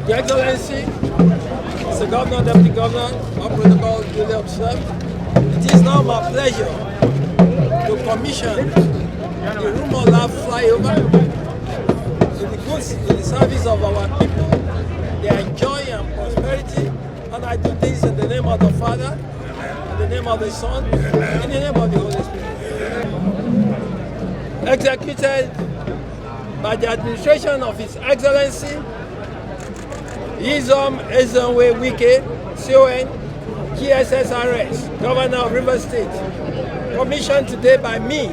Your Excellency, State Governor, Deputy Governor, all protocol duly observed. It is now my pleasure to commission the Rumuola Flyover to the service of our people, their joy and prosperity. And I do this in the name of the Father, in the name of the Son, in the name of the Holy Spirit. Executed by the administration of His Excellency Nyesom Wike, CON, GSSRS, Governor of Rivers State, commissioned today by me,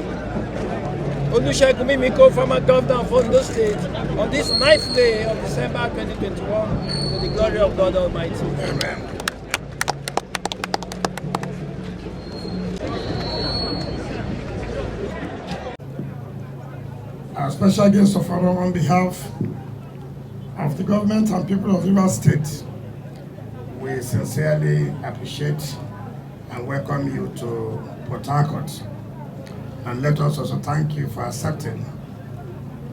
Olusegun, former Governor of Ondo State, on this 9th day of December 2021, to the glory of God Almighty. Amen. Our special guest of honor on behalf of the government and people of Rivers State, we sincerely appreciate and welcome you to Port Harcourt. And let us also thank you for accepting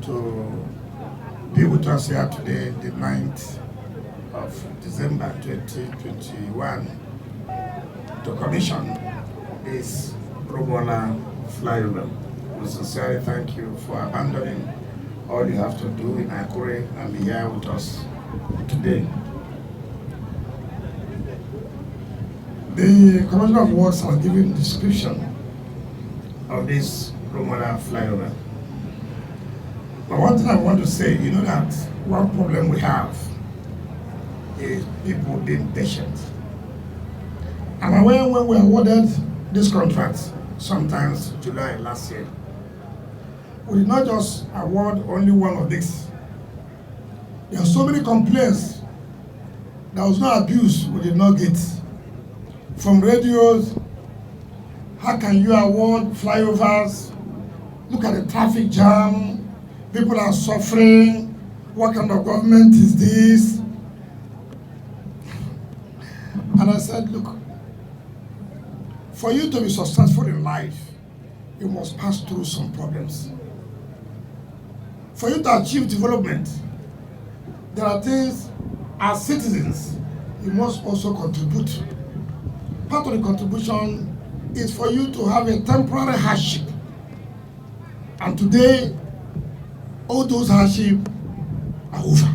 to be with us here today, the 9th of December 2021, to commission this Rumuola Flyover. We sincerely thank you for abandoning all you have to do in Akure and be here with us today. The Commissioner of Works has given a description of this Rumuola Flyover. But one thing I want to say, you know that one problem we have is people being patient. I'm aware when we awarded this contract, sometimes July last year, we did not just award only one of these. There are so many complaints. There was no abuse we did not get. From radios, how can you award flyovers? Look at the traffic jam. People are suffering. What kind of government is this? And I said, look, for you to be successful in life, you must pass through some problems. For you to achieve development, there are things as citizens you must also contribute. Part of the contribution is for you to have a temporary hardship. And today, all those hardships are over.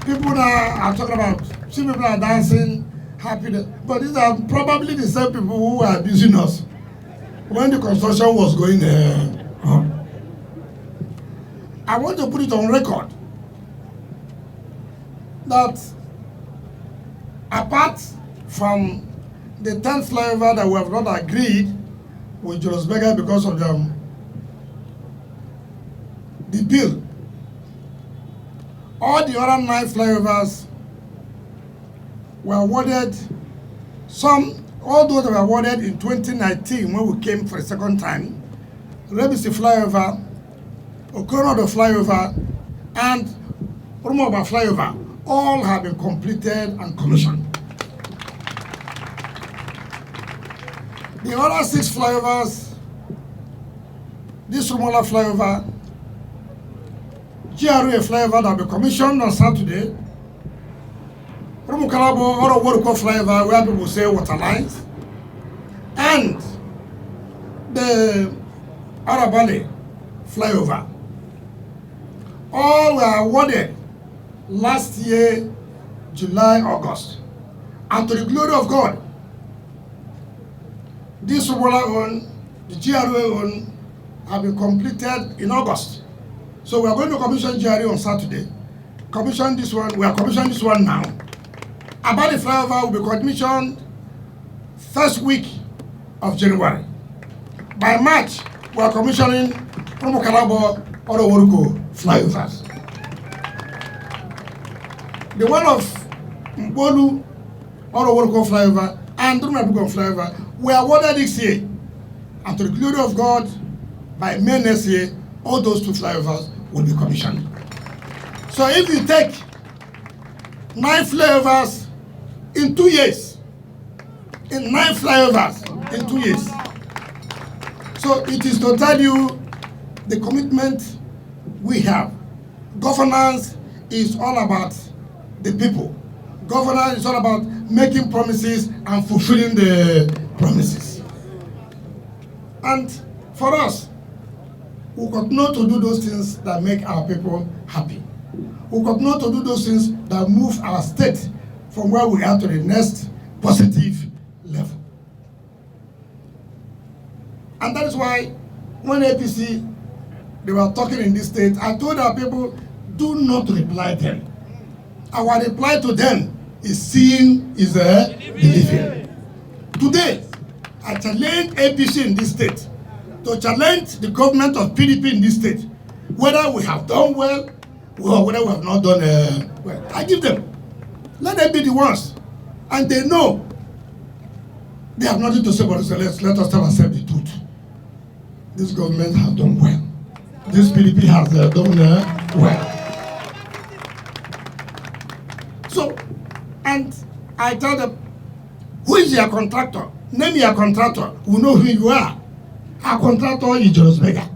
People now are talking about, see people are dancing, happy, but these are probably the same people who were abusing us when the construction was going on. I want to put it on record that apart from the 10th flyover that we have not agreed with Julius Berger because of the bill, all the other 9 flyovers were awarded, all those that were awarded in 2019 when we came for the second time, Rebisi Flyover, Okorodo Flyover, and Rumuola Flyover, all have been completed and commissioned. The other 6 flyovers, this Rumuola Flyover, GRA Flyover that will be commissioned on Saturday, Rumuola Flyover, Flyover where people say water lines, and the Arabale flyover, all were awarded last year, July, August. And to the glory of God, this Rumuola one, the GRA one, have been completed in August. So we are going to commission GRA on Saturday. Commission this one, we are commissioning this one now. About the flyover will be commissioned first week of January. By March, we are commissioning Rumuola flyovers. The one of Mbolu flyover and Rumuola flyover were awarded this year. And to the glory of God, by May next year, all those 2 flyovers will be commissioned. So if you take 9 flyovers in 2 years, in 9 flyovers in 2 years, so it is to tell you the commitment we have. Governance is all about the people. Governance is all about making promises and fulfilling the promises. And for us, we continue to do those things that make our people happy. We continue to do those things that move our state from where we are to the next positive level. And that is why when APC, they were talking in this state, I told our people, do not reply them. Our reply to them is seeing is believing. Today, I challenge APC in this state to challenge the government of PDP in this state, whether we have done well or whether we have not done well. I give them. Let them be the ones. And they know they have nothing to say about this. Let us tell ourselves the truth. This government has done well. This PDP has done well. So, and I tell them, who is your contractor? Name your contractor. We know who you are. Our contractor is Julius Berger.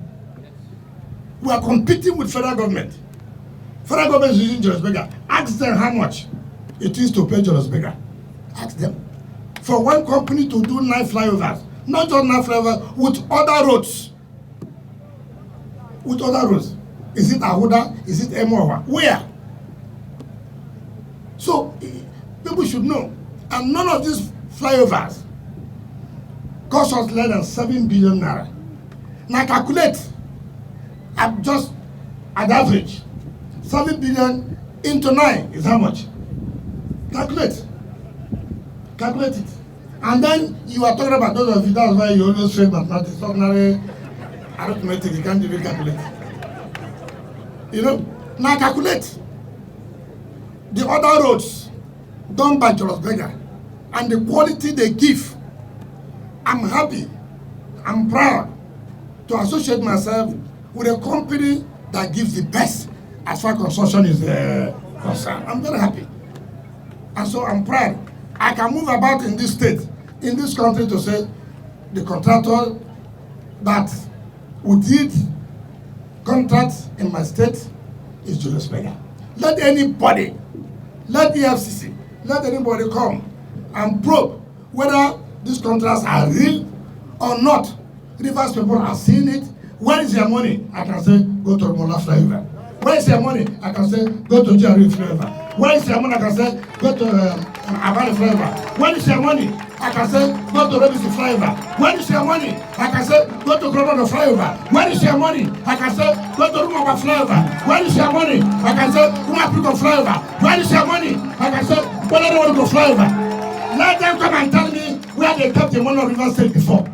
We are competing with federal government. Federal government is using Julius Berger. Ask them how much it is to pay Julius Berger. Ask them. For one company to do 9 flyovers, not just 9 flyovers, with other roads. With other roads. Is it Ahuda? Is it Emowa? Where? So, people should know. And none of these flyovers cost us less than 7 billion naira. Now calculate, at just at average, 7 billion into 9 is how much? Calculate. Calculate it. And then you are talking about those of you, that's why you always fail mathematics, ordinary arithmetic, you can't even calculate. You know, now calculate the other roads done by Julius Berger and the quality they give. I'm happy, I'm proud to associate myself with a company that gives the best as far as construction is concerned. I'm very happy. And so I'm proud. I can move about in this state, in this country, to say the contractor that who did contracts in my state is Julius Berger. Let anybody, let the EFCC, let anybody come and probe whether these contracts are real or not. Rivers people are seeing it. Where is your money? I can say, go to Rumuola Flyover. Where is your money? I can say, go to GRA Flyover. Where is your money? I can say, go to Abale Flyover. Where is your money? I can say, go to Rebisi Flyover. Where is your money? I can say, go to Contractor Flyover. Where is your money? I can say, go to Rumuola Flyover. Where is your money? I can say, Rumuola Flyover. Where is your money? I can say, where do you want to go Flyover? Let them come and tell me where they kept the money of River State before.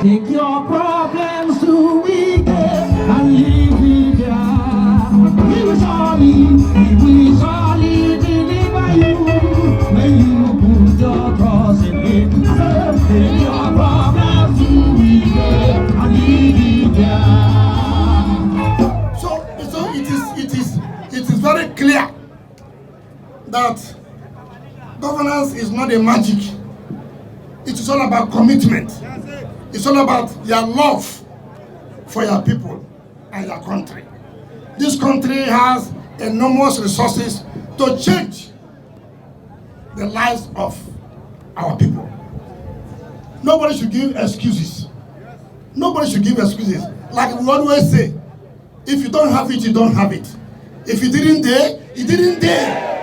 Take your problems to Wike and leave it there. He will surely deliver you when you put your trust in him. Take your problems to Wike and leave it there. So it is very clear that governance is not a magic. It is all about commitment. It's all about your love for your people and your country. This country has enormous resources to change the lives of our people. Nobody should give excuses. Nobody should give excuses. Like we always say, if you don't have it, you don't have it. If you didn't dare, you didn't dare.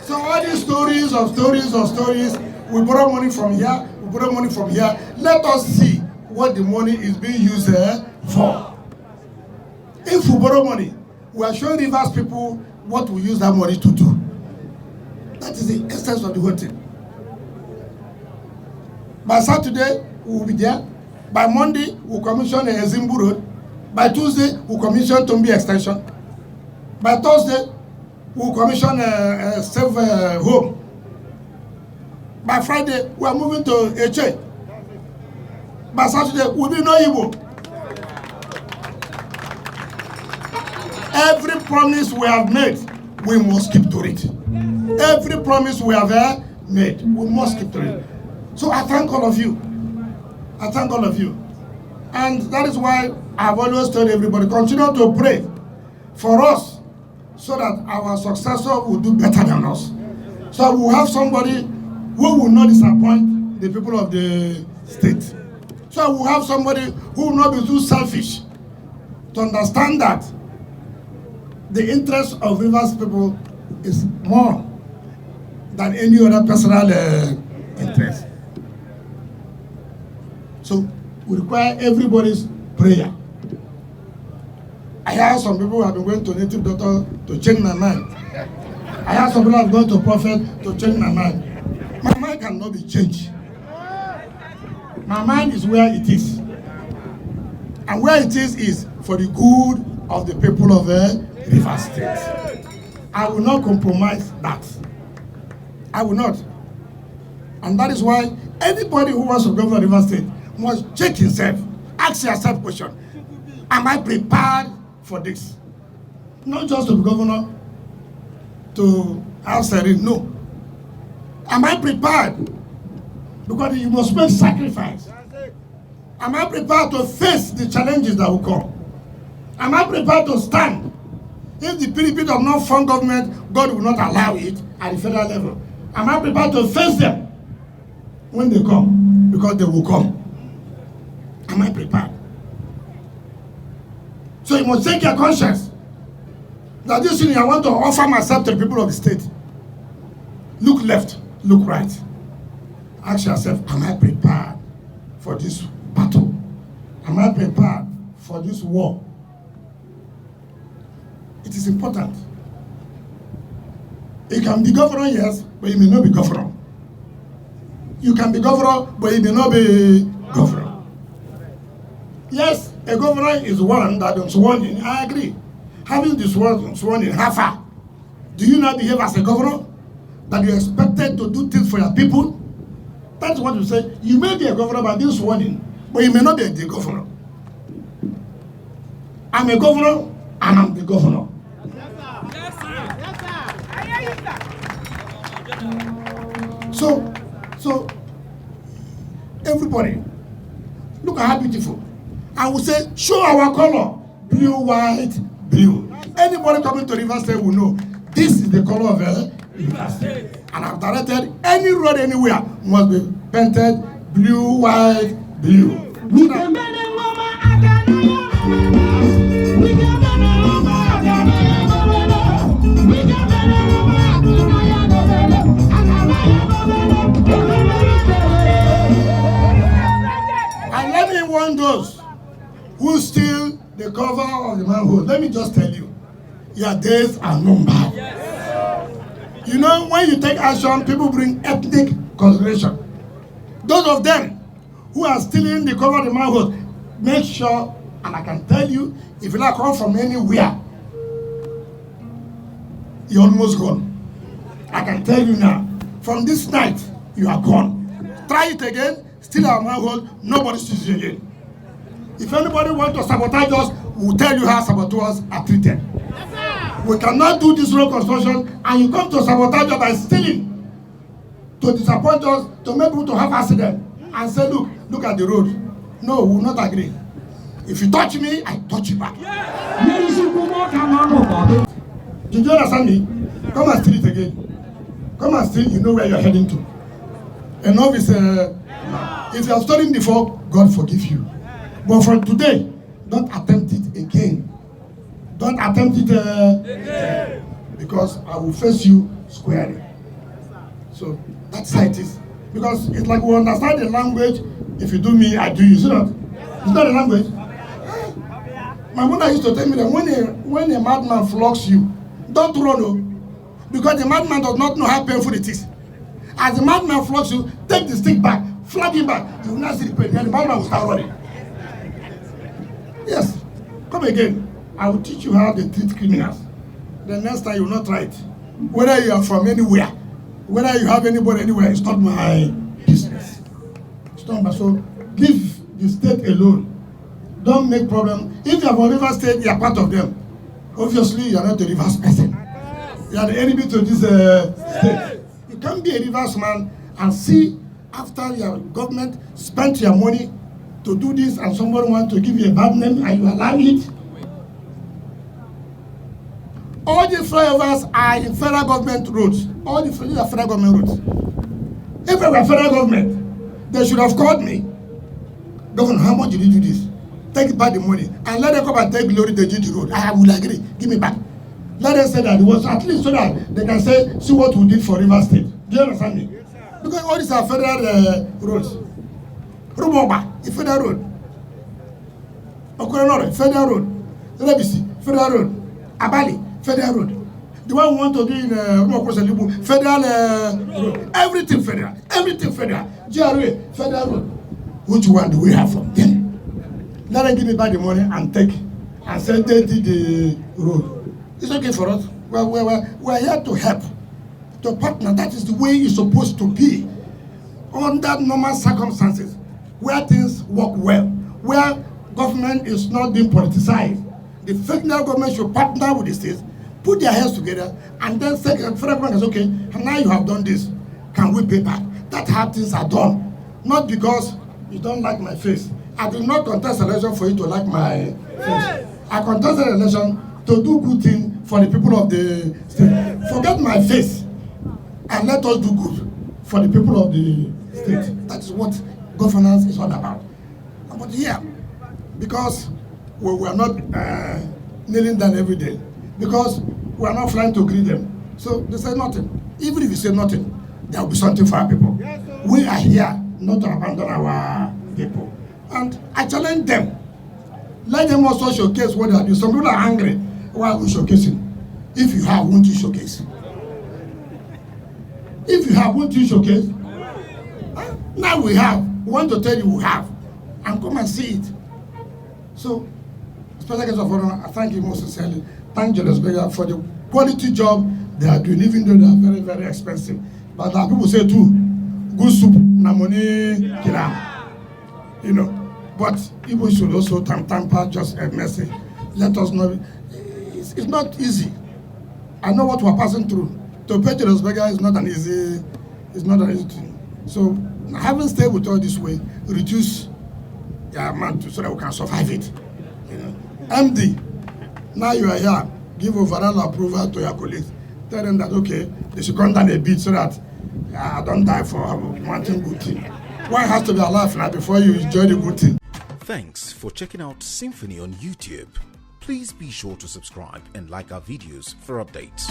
So all these stories, we borrow money from here, we borrow money from here. Let us see what the money is being used for. If we borrow money, we are showing Rivers people what we use that money to do. That is the essence of the whole thing. By Saturday, we will be there. By Monday, we'll commission a Zimbu Road. By Tuesday, we'll commission Tombi Extension. By Thursday, we'll commission a safe home. By Friday, we are moving to Eche. By Saturday, we'll be no Igbo. Every promise we have made, we must keep to it. Every promise we have made, we must keep to it. So I thank all of you. I thank all of you. And that is why I've always told everybody, continue to pray for us so that our successor will do better than us. So we'll have somebody who will not disappoint the people of the state. So we'll have somebody who will not be too selfish to understand that the interest of Rivers people is more than any other personal interest. So we require everybody's prayer. I hear some people who have been going to native doctor to change my mind. I hear some people have gone to prophet to change my mind. My mind cannot be changed. My mind is where it is. And where it is for the good of the people of Rivers State. I will not compromise that. I will not. And that is why anybody who wants to govern Rivers State must check himself, ask yourself question. Am I prepared for this? Not just to be governor, to have serene, no. Am I prepared? Because you must make sacrifice. Am I prepared to face the challenges that will come? Am I prepared to stand? If the PDP does not form government, God will not allow it at the federal level. Am I prepared to face them when they come? Because they will come. Am I prepared? So you must take your conscience that this thing I want to offer myself to the people of the state. Look left, look right. Ask yourself, am I prepared for this battle? Am I prepared for this war? It is important. You can be governor, yes, but you may not be governor. You can be governor, but you may not be governor. Yes, a governor is one that is sworn in. I agree. Having this one sworn in, how far? Do you not behave as a governor? That you expected to do things for your people? That's what you say. You may be a governor by being sworn in, but you may not be the governor. I'm a governor, and I'm the governor. Yes, sir. Yes, sir. I hear you, sir. So, everybody, look at how beautiful. I will say, show our color, blue, white, blue. Anybody coming to Rivers State will know this is the color of Rivers State. And I've directed any road anywhere must be painted blue, white, blue. We can make them mama agana. We can make them mama agana. We can make them mama And let me warn those who steal the cover of the manhood. Let me just tell you, your days are numbered. You know, when you take action, people bring ethnic consideration. Those of them who are stealing the cover of the manhood, make sure, and I can tell you, if you like come from anywhere, you're almost gone. I can tell you now, from this night, you are gone. Try it again, steal our manhood, nobody steals you again. If anybody wants to sabotage us, we'll tell you how saboteurs are treated. We cannot do this road construction and you come to sabotage us by stealing, to disappoint us, to make people to have accident and say, look at the road. No, we will not agree. If you touch me, I touch you back. Did you understand me? Come and steal it again. Come and see, you know where you're heading to. Enough is, if you have stolen before, God forgive you. But from today, don't attempt it again. Don't attempt it again. Because I will face you squarely. So that's how it is. Because it's like we understand the language. If you do me, I do you. See that? It's not a language. My mother used to tell me that when a madman flogs you, don't run, no. Because the madman does not know how painful it is. As the madman flogs you, take the stick back, flag him back. You will not see the pain, and the madman will start running. Yes, come again. I will teach you how they treat criminals. The next time you will not try it. Whether you are from anywhere, whether you have anybody anywhere, it's not my business. It's not my, so leave the state alone. Don't make problem. If you are from River State, you are part of them. Obviously, you are not a Rivers person. You are the enemy to this state. You can't be a Rivers man and see after your government spent your money to do this and somebody wants to give you a bad name and you allow it. All the flyovers are in federal government roads. All the flyovers are federal government roads. If I were federal government, they should have called me. Governor, how much did you do this? Take back the money and let them come and take glory they did the road. I will agree. Give me back. Let them say that it was at least so that they can say, see what we did for River State. Do you understand me? Because all these are federal roads. Rumuola, a federal road. Okoronoro, federal road. Rebisi, federal road. Abali, federal road. The one we want to do in Rumuola, federal road. Everything federal. Everything federal. GRA, federal road. Which one do we have from them? Let them give me back the money and take and say they did the road. It's okay for us. We're here to help, to partner. That is the way it's supposed to be. Under normal circumstances, where things work well, where government is not being politicized, the federal government should partner with the states, put their heads together, and then say, federal government is okay, and now you have done this, can we pay back? That's how things are done. Not because you don't like my face. I did not contest election for you to like my face. I contested election to do good thing for the people of the state. Forget my face and let us do good for the people of the state. That is what governance is all about. But here, because we are not kneeling down every day, because we are not flying to greet them, so they say nothing. Even if you say nothing, there will be something for our people. We are here not to abandon our people. And I challenge them. Let them also showcase what they are doing. Some people are angry. Why are we showcasing? If you have, won't you showcase? If you have, won't you showcase? Now we have. We want to tell you we have. And come and see it. So, special guest of honor, I thank you most sincerely. Thank Julius Berger for the quality job they are doing, even though they are very, very expensive. But like people say too, good soup, na money, kila. You know. But people should also tamper just a message. Let us know. It's not easy. I know what we're passing through. To pay Julius Berger is not an easy thing. So having stayed with all this way, reduce the amount so that we can survive it. You know. MD, now you are here, give overall approval to your colleagues. Tell them that okay, they should come down a bit so that I don't die for wanting good thing. One has to be alive now before you enjoy the good thing. Thanks for checking out SYMFONI on YouTube. Please be sure to subscribe and like our videos for updates.